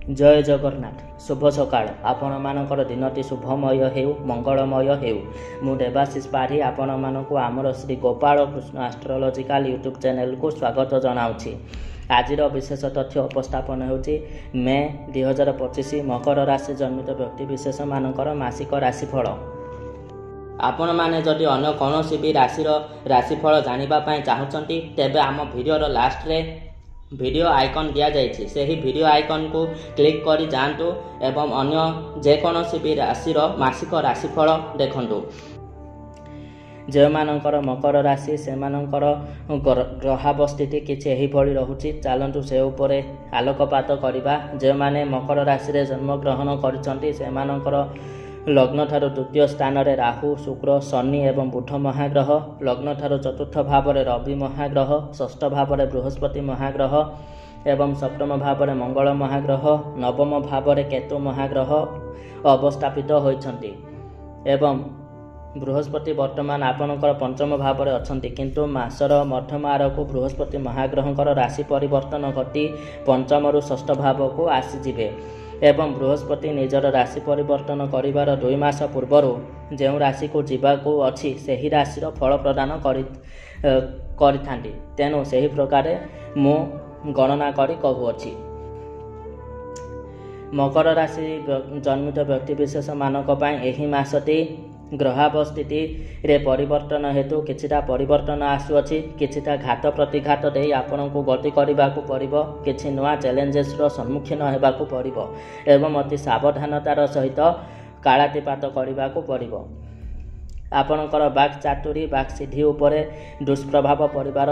जय जगन्नाथ शुभ सकाळ आपण मानकर दिनटी शुभमय हेउ मंगलमय हेउ मु देवाशीष पाढ़ी आपण मानक आमर Shri Gopal Krishna astrological YouTube channel को स्वागत जनाऊँगी। आजिर विशेष तथ्य उपस्थापन होची मे 2025 मकर राशि जन्मित व्यक्ति विशेष मानकर मासिक राशिफल। आपण माने जदि अन्य कौनसी भी राशिफल जानिबा पई चाहुचंती तेबे आम वीडियोर लास्ट रे वीडियो आइकन दिया जाइछि सेही वीडियो आइकन को क्लिक करी जांतु एवं अन्य जेकोसी भी राशिर मासिक राशिफल देखंतु। जे मानकर मकर राशि से मानकर ग्रहावस्थिति किछि एही भଳି रहुछि चालंतु से उपरे आलोकपात करिबा। जे माने मकर राशि रे जन्म ग्रहण करिसंती से मानकर लग्न ठारू तृतीय स्थान रे राहु शुक्र शनि एवं बुध महाग्रह, लग्न ठारू चतुर्थ भाव रे रवि महाग्रह, षष्ठ भाव रे बृहस्पति महाग्रह एवं सप्तम भाव रे मंगल महाग्रह, नवम भाव रे केतु महाग्रह अवस्थापित होइछंती एवं बृहस्पति वर्तमान आपणकर पंचम भाव रे अछंती किंतु मासर मध्यम आरकु बृहस्पति महाग्रहंकर राशि परिवर्तन घटी पंचम रु षष्ठ भाव को आसी जिवे एवं बृहस्पति निजर राशि परिवर्तन करिवार 2 मास पूर्वरु जो राशि को जीवाकू अछि सेही राशिर फल प्रदान करिथांती। तेणु सेही प्रकार मु गणना करी कहूअछि। मकर राशि जन्मित व्यक्ति विशेष मानक पई एही मासटी ग्रहावस्थिति रे परिवर्तन हेतु किछिटा परिवर्तन आसुअछि, किछिटा घात प्रतिघात दे आपण को गति करबाकू पड़िबो, किछि नवा चैलेंजेस रो सम्मुखीन हेबाकू पड़िबो एवं अति सावधानतार सहित कालातिपात करबाकू पड़िबो। आपणकर बाक चातुरी बाक सिद्धि उपरे दुष्प्रभाव पड़िबार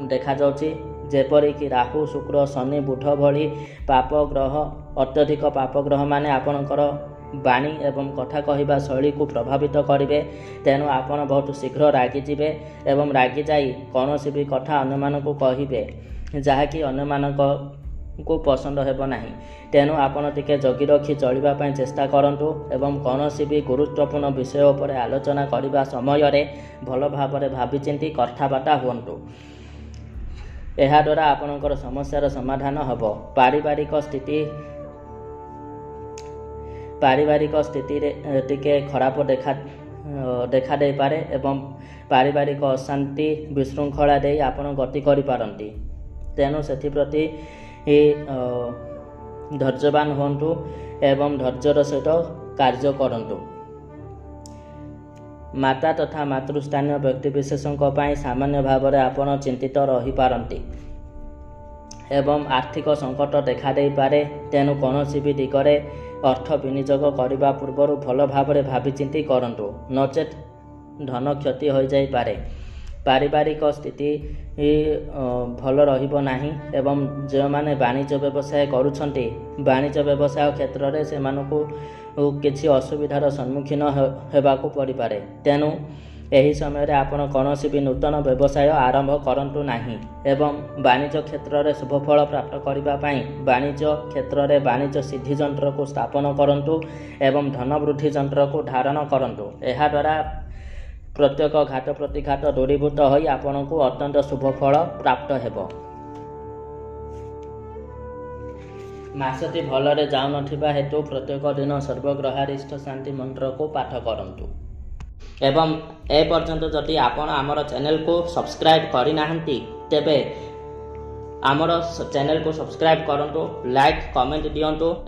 देखा जाउछि, जेपरि कि राहु शुक्र शनि बुध भली पाप ग्रह अत्यधिक पाप ग्रह माने आपणकर बाणी एवं कथा कहवा शैली को प्रभावित करेंगे। तेणु आपण बहुत शीघ्र रागी जीवे एवं रागी जाई कौनसी भी कथा अन्य मानक कहे जहाँकि अन्य मानक को पसंद हेबो नाही। तेणु आपण टिके जगी रखी चलिबा पई चेष्टा करंतु एवं कौनसी भी गुरुत्वपूर्ण विषय उपरे आलोचना करिबा समय रे भल भाबरे भाबी चिंती कथाबार्ता हुअन्तु। एहा द्वारा आपणकर समस्यार समाधान हबो। पारिवारिक स्थिति टिके खराब देखा दे पारे एवं पारिवारिक अशांति विशृंखला दे आपण गति करि पारंती। तेणु सेथि प्रति धैर्यवान होंतु एवं धैर्यर सहित कार्य करंतु। माता तथा मातृस्थानीय व्यक्ति विशेषों पई सामान्य भाव में आपण चिंतित रही पारंती एवं आर्थिक संकट देखा दे पारे। तेणु कौनसी भी दिगरे अर्थ विनियोग करने पूर्व भल भाव में भावी चिंती करंतु, नचेत धन क्षति हो जाई पारे। पारिवारिक स्थिति भल रहिबो नाही एवं जो माने वाणिज्य व्यवसाय करुछंती वाणिज्य व्यवसाय क्षेत्र में से मानकु किछि असुविधार सम्मुखीन हेबाकू पड़ी पारे। तेणु एही समय रे आपण कौनसी भी नूतन व्यवसाय आरंभ करंतु नाही एवं वाणिज्य क्षेत्र में शुभफल प्राप्त करबा पई वाणिज्य क्षेत्र में वाणिज्य सिद्धि यंत्र को स्थापन करंतु एवं धन वृद्धि यंत्र को धारण करंतु। एहा द्वारा प्रत्येक घात प्रतिघात दूरीभूत होई आपण को अत्यंत शुभफल प्राप्त हेबो। मासटी भलरे जाउ नथिबा हेतु प्रत्येक दिन सर्वग्रहारिष्ट शांति मंत्र को पाठ करंतु एवं ए पर्यंत जदि आपण आमर चैनल को सब्सक्राइब करि नाहंती तेबे आमर चैनल को सब्सक्राइब करंतु, लाइक कमेंट दियंतु।